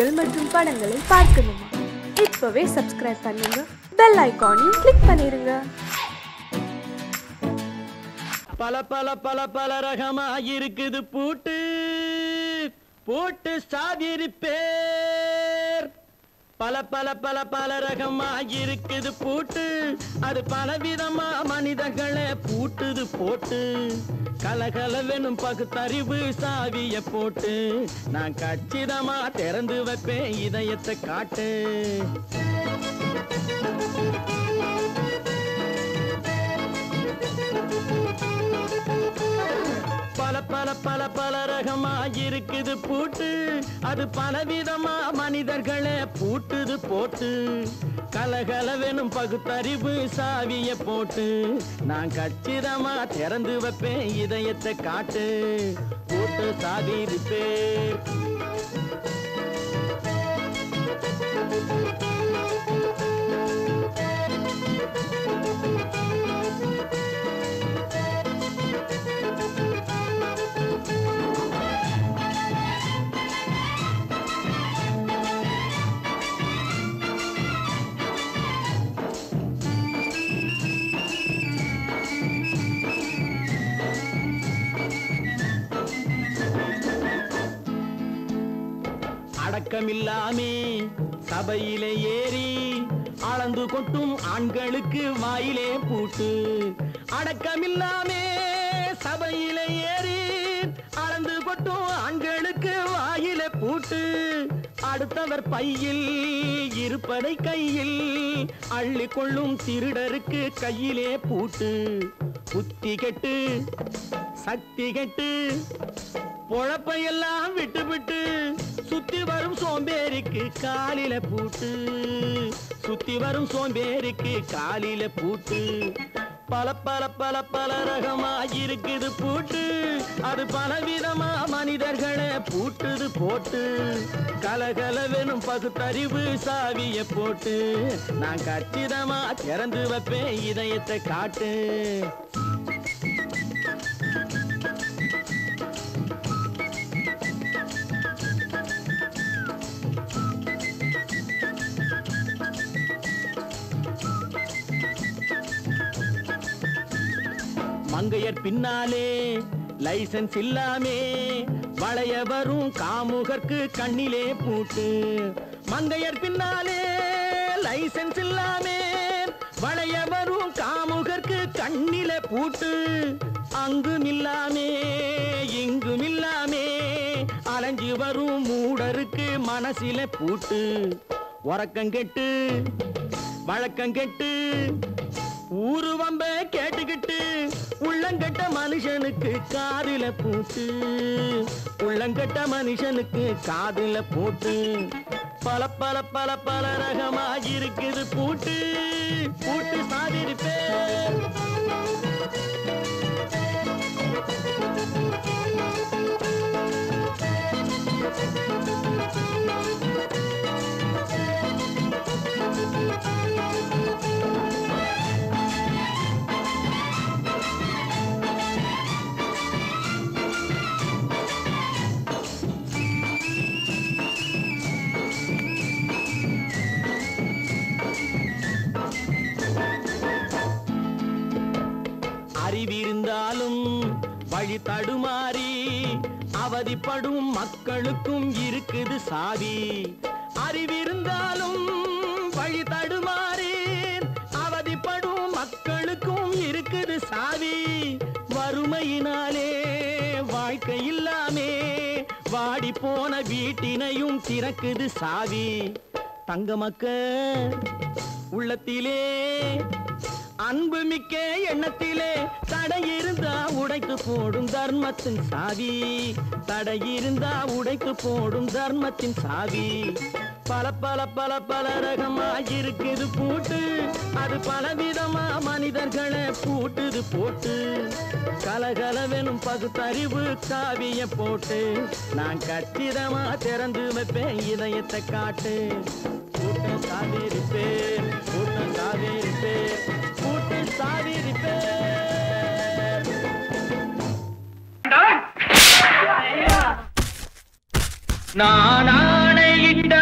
நிகழ்ச்சிகள் மற்றும் படங்களை பார்க்கணுமா? இப்பவே சப்ஸ்கிரைப் பண்ணுங்க, பெல் ஐகானையும் கிளிக் பண்ணிருங்க. பல பல பல பல ரகமா இருக்குது பூட்டு பூட்டு சாதிரி பேர். பல பல பல பல ரகமா இருக்குது பூட்டு, அது பலவிதமா மனிதர்களை பூட்டுது போட்டு. கலகலவெனும் பகுத்தறிவு சாவிய போட்டு, நான் கச்சிதமா திறந்து வைப்பேன் இதயத்தை காட்டு. பல பல பல பல ரகமா இருக்குது பூட்டு, அது பலவிதமா மனிதர்களை பூட்டுது போட்டு. கலகலவெனும் பகுத்தறிவு சாவிய போட்டு, நான் கச்சிதமா திறந்து வைப்பேன் இதயத்தை காட்டு. பூட்டு சாதிரி பேர். அடக்கமில்லாமே சபையிலே ஏறி அளந்து கொட்டும் ஆண்களுக்கு வாயிலே பூட்டு. அடக்கமில்லாமே சபையிலே ஏறி அளந்து கொட்டும் ஆண்களுக்கு வாயிலே பூட்டு. அடுத்தவர் பையில் இருப்பதை கையில் அள்ளி கொள்ளும் திருடருக்கு கையிலே பூட்டு. புத்தி கெட்டு சக்தி கெட்டு பொழப்பையெல்லாம் விட்டு விட்டு சுத்தி வரும் சோம்பேறிக்கு காலில பூட்டு. சுத்தி வரும் சோம்பேறிக்கு காலில பூட்டு. பல பல பல பல ரகமா இருக்குது பூட்டு, அது பலவிதமா மனிதர்களை பூட்டுது போட்டு. கலகலவெனும் பகுத்தறிவு சாவிய போட்டு, நான் கச்சிதமா திறந்து வைப்பேன் இதயத்தை காட்டு. மங்கையர் பின்னாலே லைசன்ஸ் இல்லாமே வளைய வரும் காமுகர்க்கு கண்ணிலே பூட்டு. மங்கையர் பின்னாலே லைசன்ஸ் இல்லாமே வளைய வரும் காமுகர்க்கு கண்ணிலே பூட்டு. அங்கும் இல்லாமே இங்கும் இல்லாமே அலைஞ்சு வரும் மூடருக்கு மனசிலே பூட்டு. உறக்கம் கெட்டு வழக்கம் கெட்டு ஊரு வம்ப கேட்டுக்கிட்டு உள்ளங்கட்ட மனுஷனுக்கு காதில பூட்டு. உள்ளங்கட்ட மனுஷனுக்கு காதில பூட்டு. பல பல பல பல ரகமா இருக்குது பூட்டு. பூட்டு சாதிரி பேர். அறிவிருந்தாலும் வழி தடுமாறி அவதிப்படும் மக்களுக்கும் இருக்குது சாவி. அறிவிருந்தாலும் வழி தடுமாறி அவதிப்படும் மக்களுக்கும் இருக்குது சாவி. வறுமையினாலே வாழ்க்கை இல்லாமே வாடி போன வீட்டினையும் திறக்குது சாவி. தங்க மக்க உள்ளத்திலே அன்பு மிக்க எண்ணத்திலே தடை இருந்தா உடைத்து போடும் தர்மத்தின் சாவி. தடை இருந்தா உடைத்து போடும் தர்மத்தின் சாவி. பல பல பல பல ரகமா இருக்குது பூட்டு, அது பலவிதமா மனிதர்களை பூட்டுது போட்டு. கலகலவெனும் பகுத்தறிவு சாவிய போட்டு, நான் கச்சிதமா திறந்து வைப்பேன் இதயத்தை காட்டு. பூட்டு சாதிரி பேர். பூட்டு சாதிரி பேர். பூட்டு சாதிரி பேர். நான் ஆணையிட்ட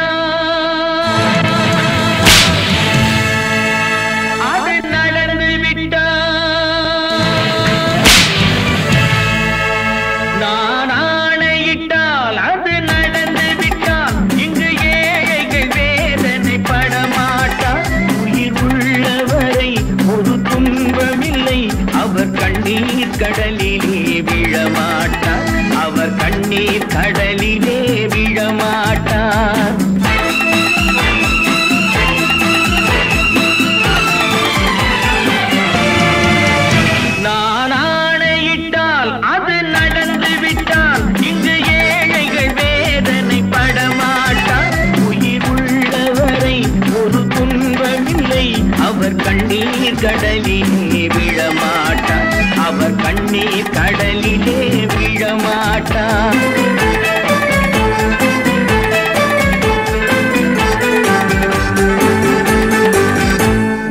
கடலிலே விழமாட்டார். அவர் கண்ணீர் கடலிலே விழமாட்டார். நான் ஆணையிட்டால் அது நடந்து விட்டால் இங்கு ஏழைகள் வேதனை படமாட்டார். உயிர் உள்ளவரை ஒரு துன்பமில்லை. அவர் கண்ணீர் கடலிலே விழமாட்டார். அவர் கண்ணீர் கடலிலே விழமாட்டார்.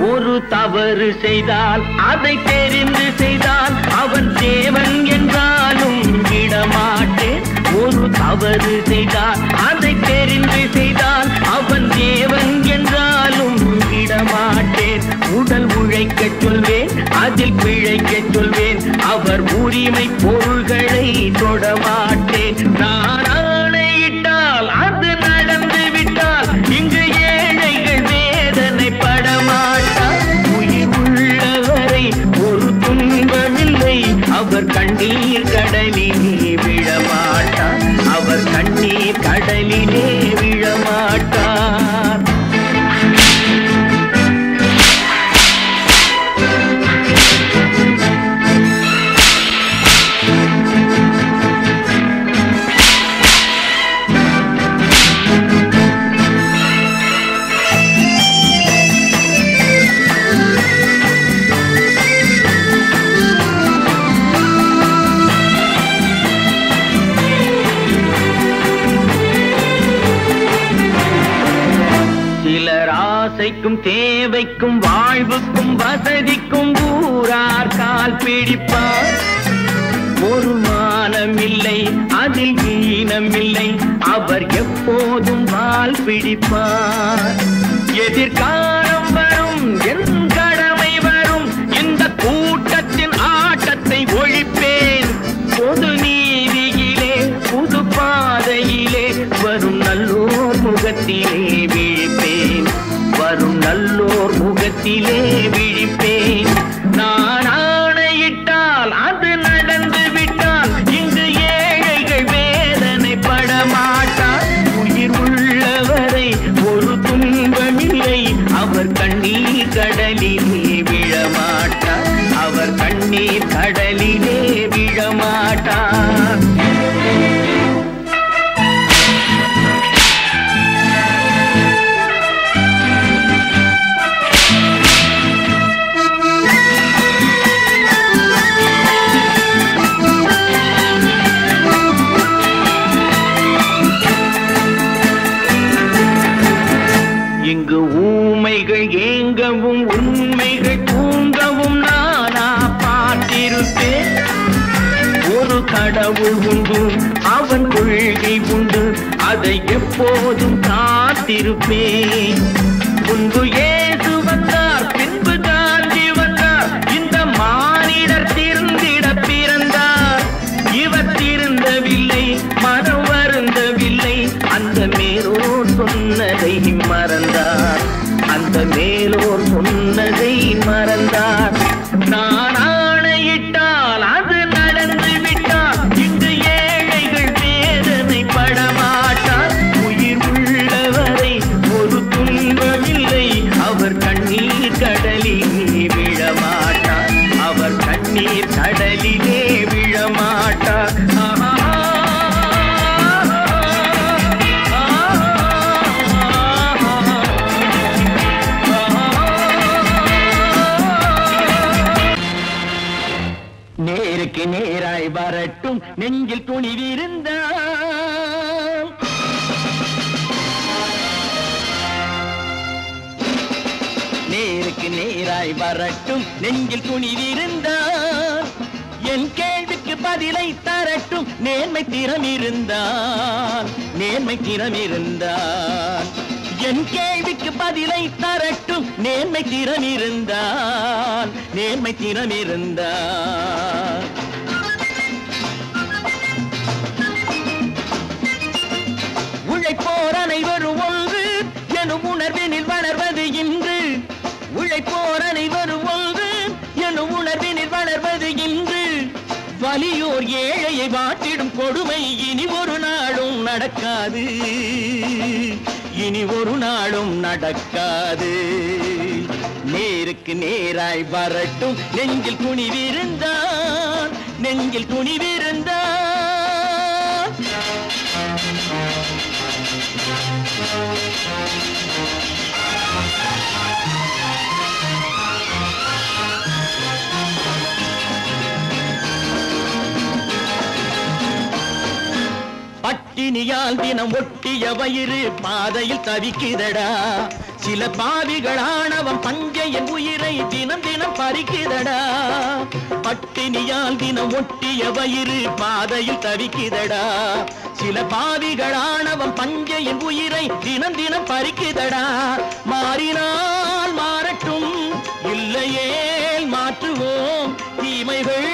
ஒரு தவறு செய்தால் அதை தெரிந்து செய்தால் அவன் தேவன் என்றாலும் விடமாட்டேன். ஒரு தவறு செய்தால் அதை தெரிந்து செய்தால் அவன் தேவன் என்றாலும் விடமாட்டேன். உடல் உழைக்கச் சொல்வேன், அதில் பிழைக்கச் சொல்வேன். அவர் உரிமை பொருள்களை தொடமாட்டேன். நான் ஆணையிட்டால் அது நடந்து விட்டால் இங்கு ஏழைகள் வேதனை படமாட்டார். உயிர் உள்ளவரை ஒரு துன்பமில்லை. அவர் கண்ணீர் கடலிலே விழமாட்டார். அவர் கண்ணீர் கடலிலே விழமாட்டார். ஆசைக்கும் தேவைக்கும் வாழ்வுக்கும் வசதிக்கும் ஊரார் கால் பிடிப்பார். ஒரு மானமில்லை, அதில் ஈனமில்லை. அவர் எப்போதும் வால் பிடிப்பார். எதிர்காலம் வரும், என் கடமை வரும். இந்த கூட்டத்தின் ஆட்டத்தை ஒழிப்பேன். பொது நீதியிலே புது பாதையிலே வரும் நல்லோர் முகத்திலே விழிப்பேன். வரும் நல்லோர் முகத்திலே விழிப்பேன். நான் ஆணையிட்டால் அது நடந்து விட்டால் இங்கு ஏழைகள் வேதனை படமாட்டார். உயிர் உள்ளவரை ஒரு துன்பமில்லை. அவர் கண்ணீர் கடலிலே விழமாட்டார். அவர் கண்ணீர் கடலிலே விழமாட்டார். இங்கு ஊமைகள் ஏங்கவும் உண்மைகள் தூங்கவும் நானா பார்த்திருப்பேன். ஒரு கடவுள் உண்டு, அவன் கொள்கை உண்டு, அதை எப்போதும் காத்திருப்பேன். முன்பு இயேசு வந்தார், பின்பு காந்தி வந்தார். இந்த மானிடர் திருந்திட பிறந்தார். இவர் திருந்தவில்லை, மனம் வருந்தவில்லை. அந்த மேலோர் சொன்னதை மறந்தார். அந்த மேலோர் சொன்னதை மறந்தார். நான் ஆணையிட்டால் அது நடந்து விட்டால் இங்கு ஏழைகள் வேதனை படமாட்டார். உயிர் உள்ளவரை ஒரு துன்பமில்லை. அவர் கண்ணீர் கடலிலே விழமாட்டார். அவர் கண்ணீர் கடலிலே விழமாட்டார். நேருக்கு நேராய் வரட்டும், நெஞ்சில் துணிவிருந்தால். நேருக்கு நேராய் வரட்டும், நெஞ்சில் துணிவிருந்தால். என் கேள்விக்கு பதிலை தரட்டும், நேர்மை திறம் இருந்தால். நேர்மை திறம் இருந்தால் என் கேள்விக்கு பதிலை தரட்டும், நேர்மை திறம் இருந்தால். நேர்மை திறம் இருந்தால் உழைப்போர் அனைவரும் ஒன்று எனும் உணர்வினில் வளர்வது இன்று. உழைப்போர் அனைவரும் ஒன்று எனும் உணர்வினில் வளர்வது இன்று. வாட்டிடும் கொடுமை இனி ஒரு நாளும் நடக்காது, இனி ஒரு நாளும் நடக்காது. நேருக்கு நேராய் வரட்டும் நெஞ்சில் துணிவிருந்தான், நெஞ்சில் துணிவிருந்தான். பட்டினியால் தினம் ஒட்டிய வயிறு பாதையில் தவிக்குதடா, சில பாவிகளானவன் பஞ்சையின் உயிரை தினம் தினம் பறிக்குதடா. பட்டினியால் தினம் ஒட்டிய வயிறு பாதையில் தவிக்குதடா, சில பாவிகளானவன் பஞ்சையின் உயிரை தினம் தினம் பறிக்குதடா. மாறினால் மாறட்டும், இல்லையே மாற்றுவோம், தீமைகள்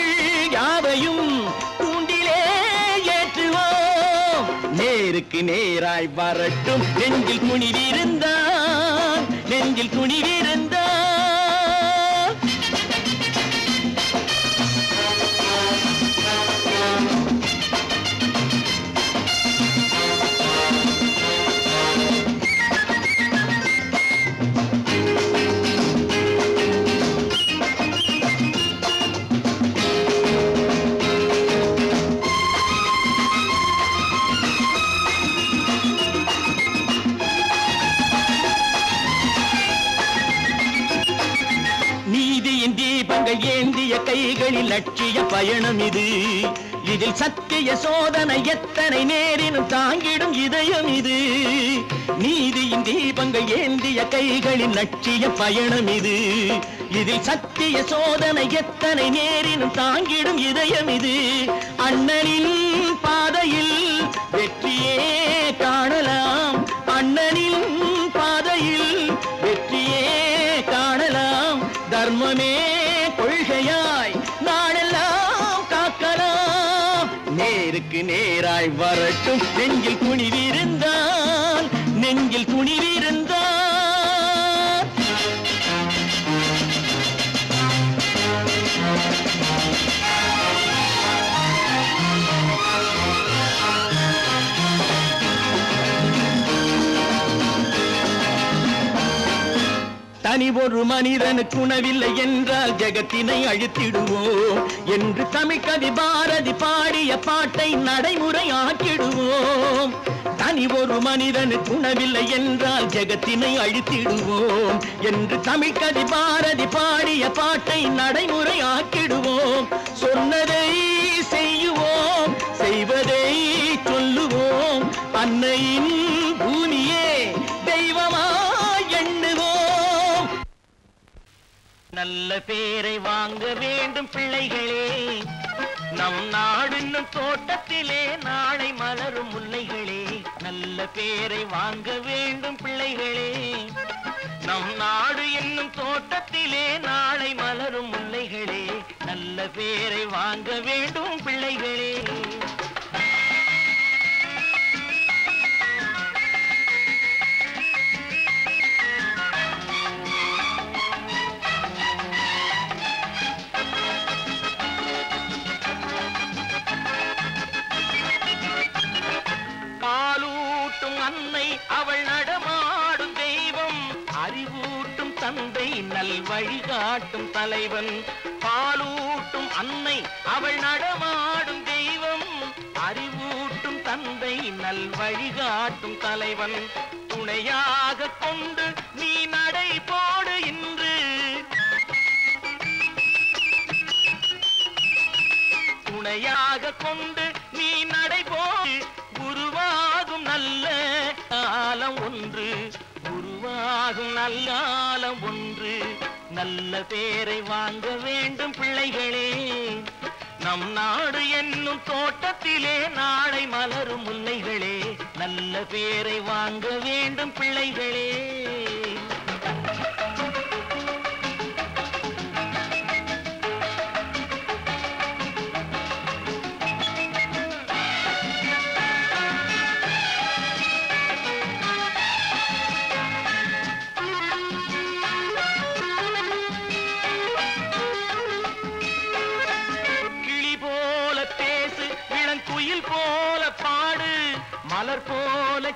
யாவையும் தூண்டிலே ஏற்றுவோம். நேருக்கு நேராய் வரட்டும் நெஞ்சில் துணிவிருந்தான், நெஞ்சில் துணிவிருந்தான். நீதியின் தீபங்கள் ஏந்திய கைகளில் லட்சிய பயணம் இது, இதில் சத்திய சோதனை எத்தனை நேரினும் தாங்கிடும் இதயம் இது. நீதியின் தீபங்கள் ஏந்திய கைகளில் லட்சிய பயணம் இது, இதில் சத்திய சோதனை எத்தனை நேரினும் தாங்கிடும் இதயம் இது. அண்ணனின் பாதையில் வெற்றியே காணலாம், அண்ணனின் பாதையில் வெற்றியே காணலாம். தர்மமே கொள்கையாய் நாடெல்லாம் காக்கலாம். நேருக்கு நேராய் வரட்டும் நெஞ்சில் துணிவிருந்தான், நெஞ்சில் துணிவிருந்தான். தனி ஒரு மனிதனுக்கு உணவில்லை என்றால் ஜெகத்தினை அழித்திடுவோம் என்று தமிழ் கவி பாரதி பாடிய பாட்டை நடைமுறை ஆக்கிடுவோம். தனி ஒரு மனிதனுக்கு உணவில்லை என்றால் ஜெகத்தினை அழித்திடுவோம் என்று தமிழ் கவி பாரதி பாடிய பாட்டை நடைமுறை ஆக்கிடுவோம். சொன்னதை செய்யுவோம், செய்வதை சொல்லுவோம், அன்னையின் பூமியே தெய்வமா எண்ணுவோம். நல்ல பேரை வாங்க வேண்டும் பிள்ளைகளே, நம் நாடு என்னும் தோட்டத்திலே நாளை மலரும் முல்லைகளே. நல்ல பேரை வாங்க வேண்டும் பிள்ளைகளே, நம் நாடு என்னும் தோட்டத்திலே நாளை மலரும் முல்லைகளே. நல்ல பேரை வாங்க வேண்டும் பிள்ளைகளே. அன்னை அவள் நடமாடும் தெய்வம், அறிவூட்டும் தந்தை நல் வழிகாட்டும் தலைவன். பாலூட்டும் அன்னை அவள் நடமாடும் தெய்வம், அறிவூட்டும் தந்தை நல் வழிகாட்டும் தலைவன். துணையாக கொண்டு நீ நடை போடு இன்று, துணையாக கொண்டு நீ நடை போடு. உருவாகும் நல்ல காலம் ஒன்று, உருவாகும் நல்ல காலம் ஒன்று. நல்ல பேரை வாங்க வேண்டும் பிள்ளைகளே, நம் நாடு என்னும் தோட்டத்திலே நாளை மலரும் முல்லைகளே. நல்ல பேரை வாங்க வேண்டும் பிள்ளைகளே.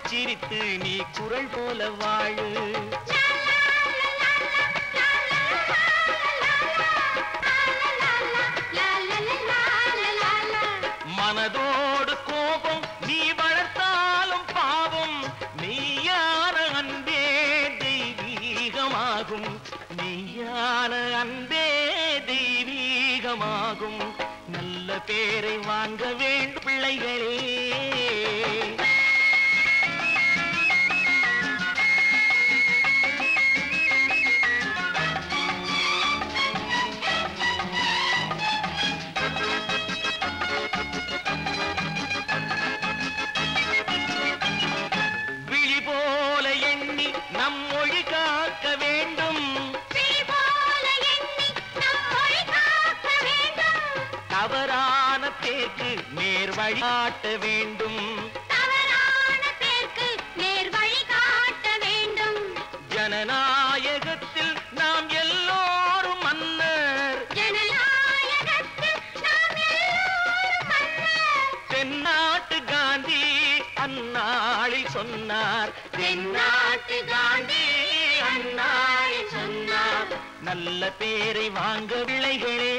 சிரித்து நீ குரல் போல வாழு. மனதோடு கோபம் நீ வளர்த்தாலும் பாவம், மெய்யான அன்பே தெய்வீகமாகும். மெய்யான அன்பே தெய்வீகமாகும். நல்ல பேரை வாங்க வேண்டும் பிள்ளைகளே. விழி போல எண்ணி நம் மொழி காக்க வேண்டும். தவறான பேருக்கு நேர் வழி காட்ட வேண்டும். ஜனநாயகத்தில் நாம் எல்லோரும் மன்னர். தென்னாட்டு காந்தி அந்நாளில் சொன்னார். தென்னாட்டு காந்தி அந்நாளில் சொன்னார். நல்ல பேரை வாங்க பிள்ளைகளே.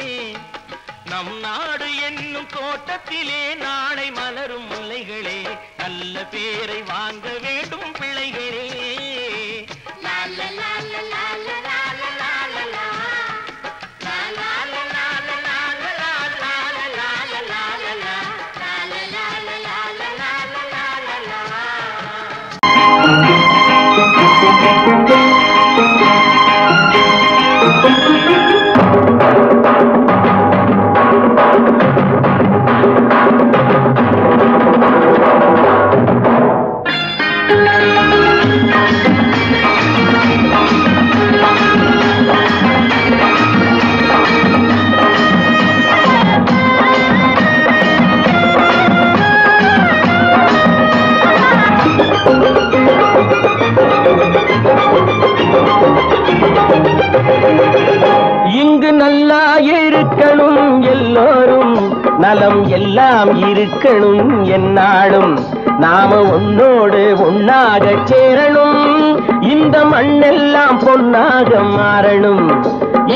நம் நாடு என்னும் தோட்டத்திலே நாளை மலரும் முல்லைகளே. நல்ல பேரை வாங்க வேண்டும் பிள்ளைகளே. இங்கு நல்லா இருக்கணும் எல்லோரும், நலம் எல்லாம் இருக்கணும் என்னாலும். நாம ஒன்னோடு ஒன்னாக சேரணும், இந்த மண்ணெல்லாம் பொன்னாக மாறணும்.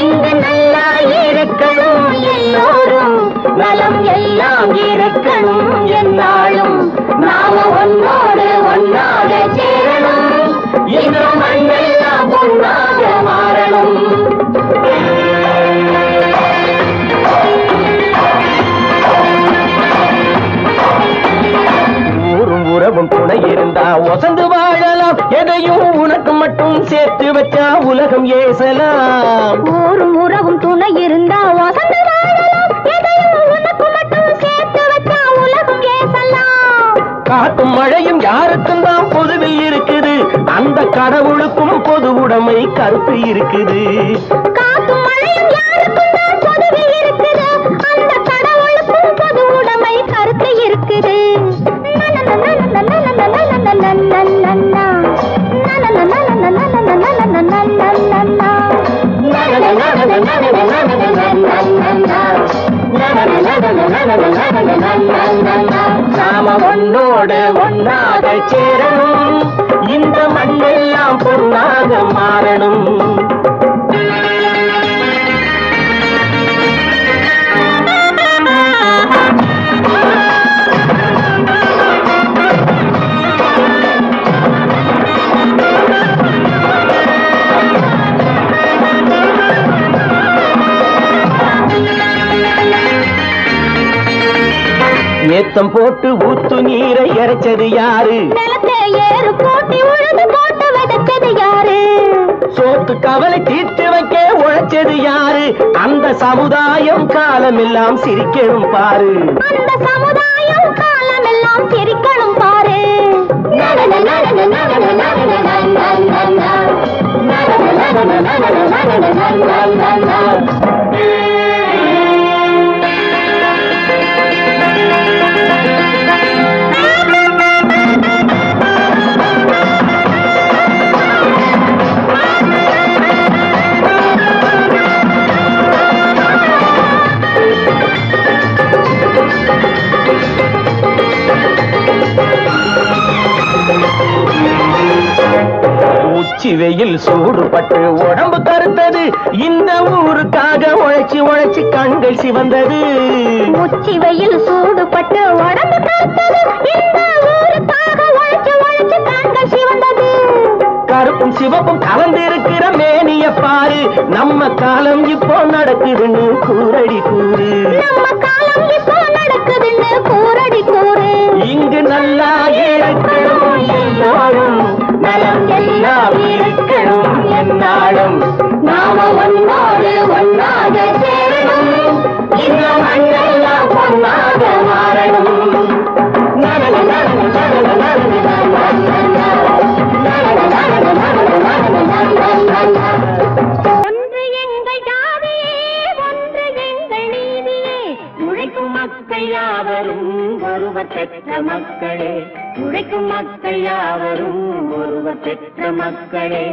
இங்கு நல்லா இருக்கணும் எல்லோரும், நலம் எல்லாம் இருக்கணும் என்னாலும். நாம ஒன்னோடு ஒன்னாக சேரணும், இந்த மண்ணெல்லாம் பொன்னாக மாறணும். ஊரும் உறவும் துணை இருந்தா ஒசந்து வாழலாம், எதையும் உனக்கு மட்டும் சேர்த்து வச்சா உலகம் ஏசலாம். ஊரும் உறவும் துணை இருந்தா ஒசந்து வாழலாம், எதையும் உனக்கு மட்டும் சேர்த்து வச்சா உலகம் ஏசலாம். காத்தும் மழையும் யாருக்கும் தான் பொதுவில் இருக்குது, அந்த கடவுளுக்கும் பொது உடைமை கருத்து இருக்குது. காத்தும் மழையும் யாருக்கும் தான் பொதுவில் இருக்குது, அந்த கடவுளுக்கும் பொது உடைமை கருத்து இருக்குது. நாம ஒன்னோடு ஒன்னாக சேரணும், இந்த மண்ணெல்லாம் பொன்னாக மாறணும். ஏத்தம் போட்டு ஊத்து நீரை இறைச்சது யாரு? நிலத்தை ஏறு போட்டி உழுது போட்டு விதைச்சது யாரு? சோத்து கவலை தீர்த்து வைக்க உழைச்சது யாரு? அந்த சமுதாயம் காலமெல்லாம் சிரிக்கணும் பாரு. அந்த சமுதாயம் காலமெல்லாம் சிரிக்கணும் பாரு. உச்சி வெயில் சூடுபட்டு உடம்பு கருத்தது இந்த ஊருக்காக உழைச்சி உழைச்சி கண்கள் சிவந்தது உச்சி வெயில் சூடுபட்டு உடம்பு கருத்தது இந்த ஊருக்காக உழைச்சி உழைச்சி கண்கள் சிவந்தது கருப்பும் சிவப்பும் கலந்திருக்கிற மேனிய பாரு நம்ம காலம் இப்போ நடக்குதுன்னு கூரடி கூறு நம்ம காலம் இப்போ நடக்குதுன்னு கூரடி கூறு இங்கு நல்லா இருக்கணும் எல்லாரும் நலம் எல்லாம் இருக்கணும் என்னாலும் நாம ஒன்னோடு ஒன்னாக சேரணும் இந்த மண்ணெல்லாம் பொன்னாக மாறணும் ஒன்று எங்கள் ஜாதியே ஒன்று எங்கள் நீதியே உழைக்கும் மக்கள் யாவரும் ஒருவர் பெற்ற மக்களே உழைக்கும் மக்கள் யாவரும் ஒருவர் பெற்ற மக்களே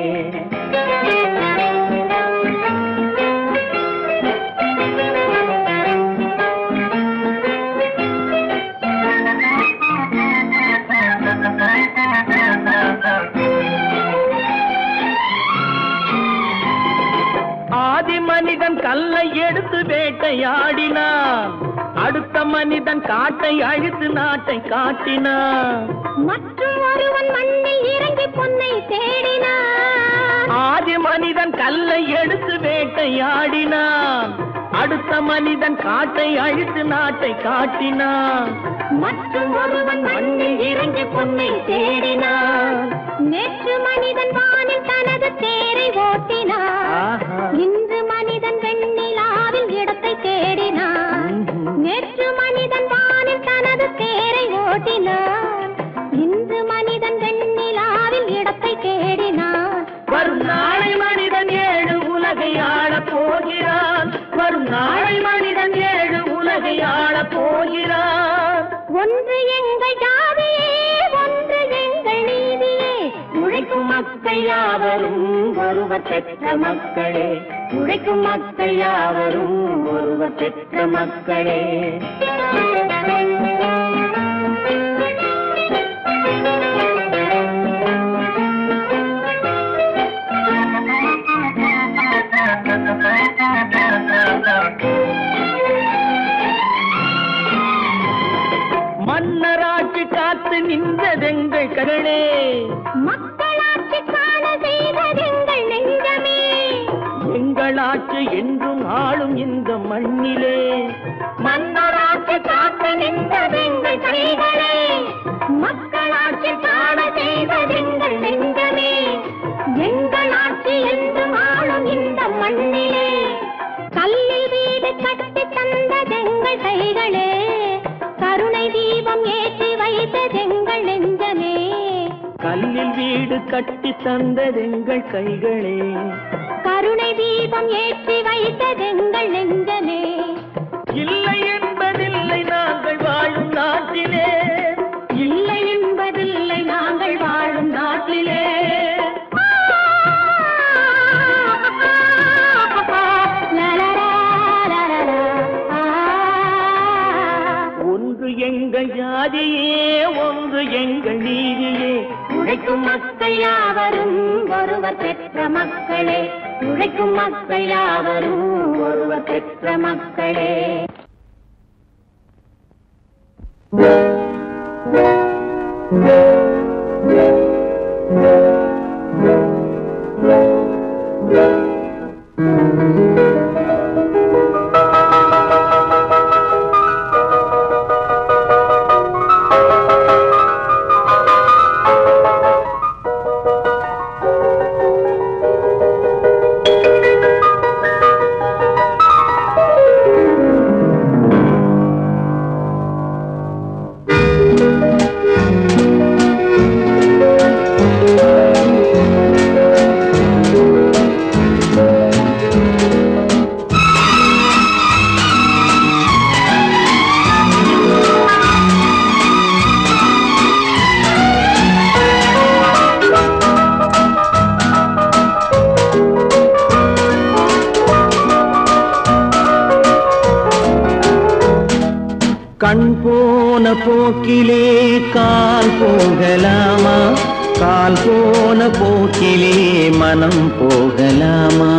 ஆதி மனிதன் கல்லை எடுத்து வேட்டையாடினான் அடுத்த மனிதன் காட்டை அழித்து நாட்டை காட்டினான் மற்றும் ஒருவன் மண்ணில் இறங்கி பொன்னை தேடினான் ஆதி மனிதன் கல்லை எடுத்து வேட்டையாடினான் அடுத்த மனிதன் காட்டை அழித்து நாட்டை காட்டினான் மற்றும் ஒருவன் மண்ணில் இறங்கி பொன்னை தேடினான் நேற்று மனிதன் வானில் தனது தேரை ஓட்டினான் இன்று மனிதன் வெண்ணிலாவில் இடத்தை தேடினான் நேற்று மனிதன் வானில் தனது தேரை ஓட்டினான் இன்று மனிதன் வெண்ணிலாவில் இடத்தை தேடினான் வரும் நாளை மனிதன் 7 உலகை ஆளப் போகிறான் வரும் நாளை மனிதன் 7 உலகை ஆளப் போகிறான் ஒன்று எங்கள் ஜாதியே ஒன்று எங்கள் நீதியே உழைக்கும் மக்கள் யாவரும் ஒருவர் பெற்ற மக்களே உழைக்கும் மக்கள் யாவரும் ஒருவர் பெற்ற மக்களே மன்னராட்சி காத்து நின்றதெங்கள் கருணே மக்களாட்சி காண செய்ததெங்கள் நெஞ்சமே எங்களாட்சி என்றும் ஆளும் இந்த மண்ணிலே மன்னராட்சி காத்து நின்றதெங்கள் கைகளே மக்களாட்சி காண செய்ததெங்கள் நெஞ்சமே எங்களாட்சி என்றும் ஆளும் இந்த மண்ணிலே கல்லில் வீடு கட்டி தந்ததெங்கள் கைகளே கருணை தீபம் ஏற்றி வைத்ததெங்கள் நெஞ்சமே கல்லில் வீடு கட்டி தந்ததெங்கள் கைகளே கருணை தீபம் ஏற்றி வைத்ததெங்கள் நெஞ்சமே இல்லை என்பதில்லை நாங்கள் வாழும் நாட்டிலே இல்லை என்பதில்லை நாங்கள் வாழும் நாட்டிலே ஒன்று எங்கள் ஜாதியே ஒன்று எங்கள் நீதியே உழைக்கும் மக்கள் யாவரும் ஒருவர் பெற்ற மக்களே உழைக்கும் மக்கள் யாவரும் ஒருவர் பெற்ற மக்களே கண் போன போக்கிலே கால் போகலாமா கால் போன போக்கிலே மனம் போகலாமா?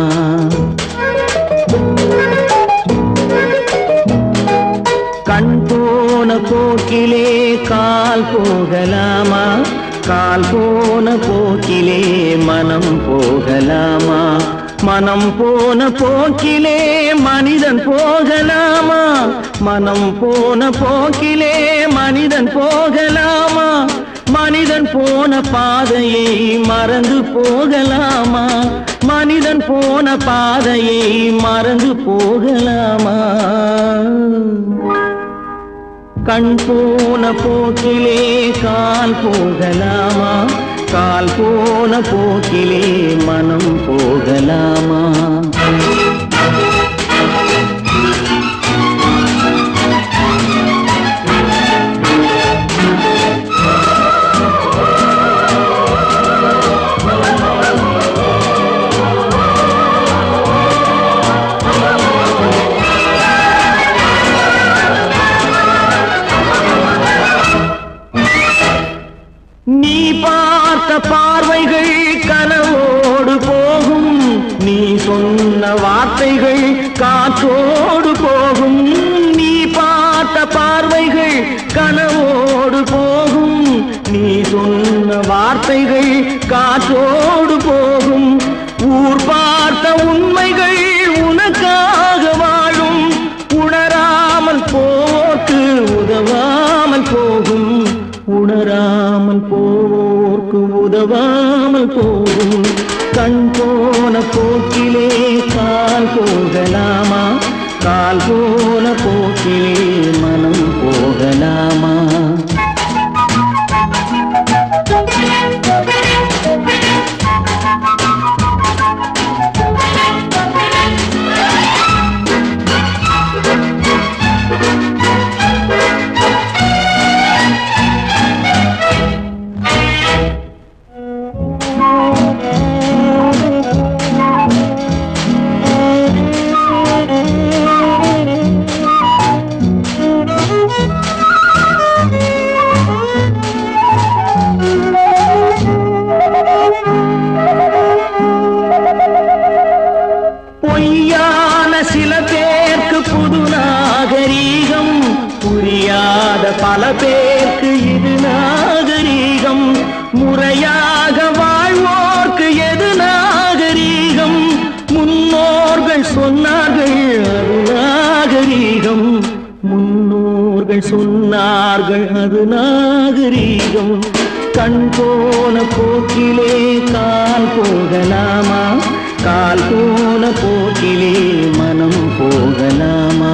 கண் போன போக்கிலே கால் போகலாமா? கால் போன போக்கிலே மனம் போகலாமா? மனம் போன போக்கிலே மனிதன் போகலாமா? மனம் போன போக்கிலே மனிதன் போகலாமா? மனிதன் போன பாதையை மறந்து போகலாமா? மனிதன் போன பாதையை மறந்து போகலாமா? கண் போன போக்கிலே கால் போகலாமா? கால் போன போக்கிலே மனம் போகலாமா? நீ பார்த்த பார்வைகள் கனவோடு போகும், நீ சொன்ன வார்த்தைகள் காற்றோடு போகும். நீ பார்த்த பார்வைகள் கனவோடு போகும், நீ சொன்ன வார்த்தைகள் காற்றோடு போகும். ஊர் பார்த்த உண்மைகள் உனக்காக வாழும், உணராமல் போக்கு உதவாமல் போகும். உணராமல் போவோர்க்கு உதவாமல் போகும். கண் போன போக்கிலே கால் போகலாமா? கால் போன போக்கிலே மனம் போகலாமா? பொய்யான சில பேருக்கு புது நாகரீகம், புரியாத பல பேருக்கு இது நாகரீகம். முறையாக வாழ்வோர்க்கு எது நாகரீகம்? முன்னோர்கள் சொன்னார்கள் அது நாகரீகம். முன்னோர்கள் சொன்னார்கள் அது நாகரீகம். கண் போன போக்கிலே கால் போகலாமா? கால் போன போக்கிலே மனம் போகலாமா?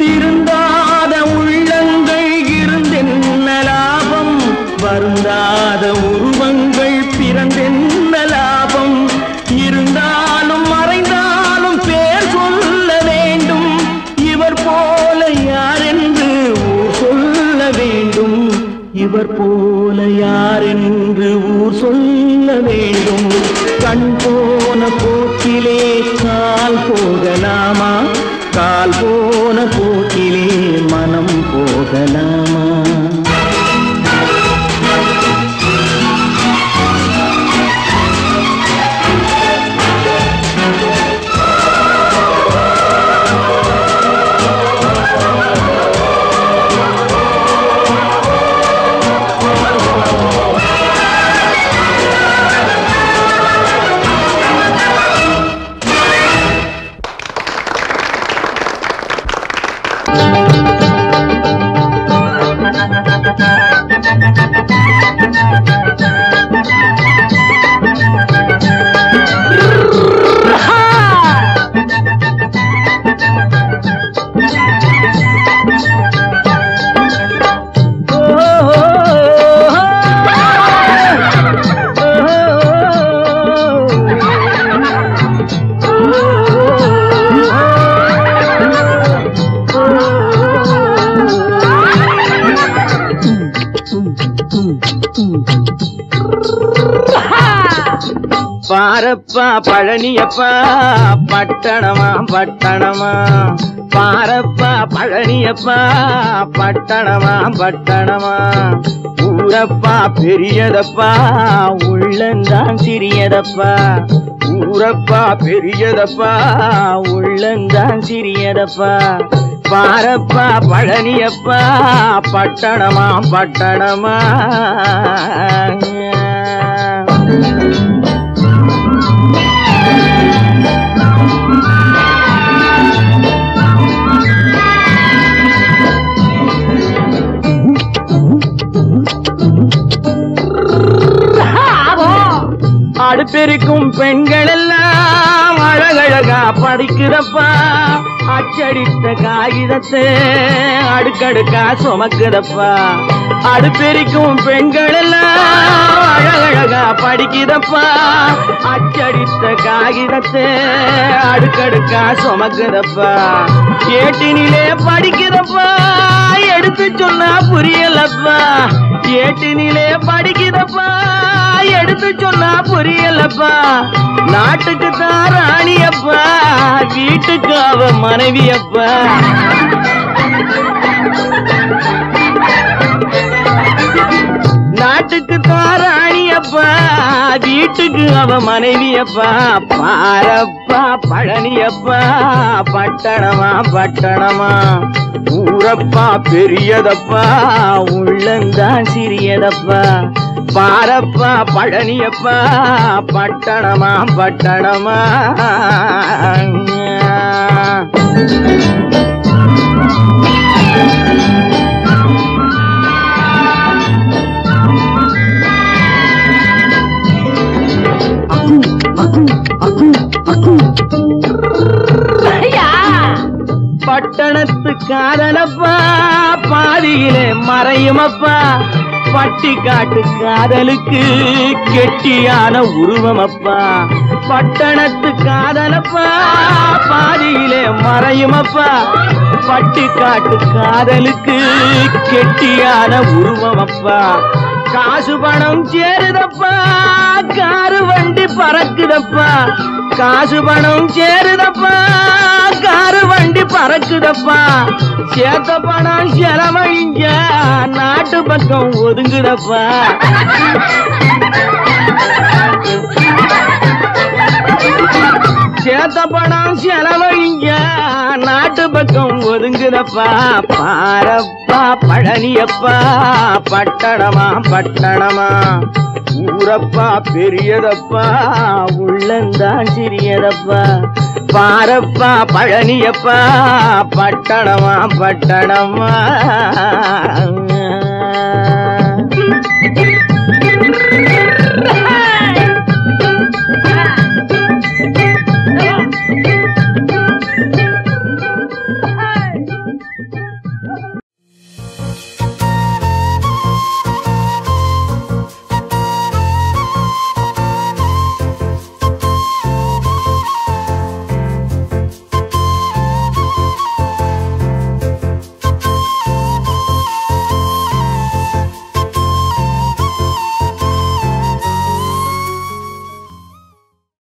திருந்தாத உள்ளங்கள் இருந்தென்ன லாபம்? வருந்தாத உருவங்கள் பிறந்தென்ன லாபம்? இருந்தாலும் மறைந்தாலும் பேர் சொல்ல வேண்டும். இவர் போல யாரென்று ஊர் சொல்ல வேண்டும். இவர் போல யாரென்று ஊர் சொல்ல வேண்டும். கண் போன போக்கிலே கால் போகலாமா? கால் போன போக்கிலே மனம் போகலாமா? பாரப்பா பழனியப்பா பட்டணமா பட்டணமா பாரப்பா பழனியப்பா பட்டணமா பட்டணமா ஊரப்பா பெரியதப்பா உள்ளந்தான் சிறியதப்பா ஊரப்பா பெரியதப்பா உள்ளந்தான் சிறியதப்பா பாரப்பா பழனியப்பா பட்டணமா பட்டணமா அடுப்பெருக்கும் பெண்கள் எல்லாம் அழகழகா படிக்கிறப்பா அச்சடித்த காகிதத்தை அடுக்கடுக்கா சுமக்குதப்பா அடுப்பெருக்கும் பெண்கள் எல்லாம் அழகழகா படிக்கிறப்பா அச்சடித்த காகிதத்தை அடுக்கடுக்கா சுமக்குதப்பா ஏட்டினிலே படிக்கிறப்பா எடுத்து சொன்னா புரியலப்பா ஏட்டினிலே படிக்கிறப்பா எடுத்து சொன்னா புரியலப்பா நாட்டுக்கு தான் ராணியப்பா வீட்டுக்கு அவ மனைவியப்பா நாட்டுக்கு தான் ராணியப்பா வீட்டுக்கு அவ மனைவியப்பா பாரப்பா பழனியப்பா பட்டணமா பட்டணமா ஊரப்பா பெரியதப்பா உள்ளந்தான் சிறியதப்பா பாரப்பா பழனியப்பா பட்டணமா பட்டணமா பட்டணத்து காதலப்பா பாதியிலே மறையுமப்பா பட்டி காட்டு காதலுக்கு கெட்டியான உருவமப்பா பட்டணத்து காதலப்பா பாதியிலே மறையுமப்பா பட்டி காட்டு காதலுக்கு கெட்டியான உருவமப்பா காசு பணம் சேருதப்பா காரு வண்டி பறக்குதப்பா காசு பணம் சேருதப்பா காரு வண்டி பறக்குதப்பா சேத்த பணம் செலவழிஞ்ச நாட்டு பக்கம் ஒதுங்குதப்பா சேத்த பணம் செலவழிஞ்ச நாட்டு பக்கம் ஒதுங்குதப்பா பாரப்பா பழனியப்பா பட்டணமா பட்டணமா ஊரப்பா பெரியதப்பா உள்ளந்தான் சிறியதப்பா பாரப்பா பழனியப்பா பட்டணமா பட்டணமா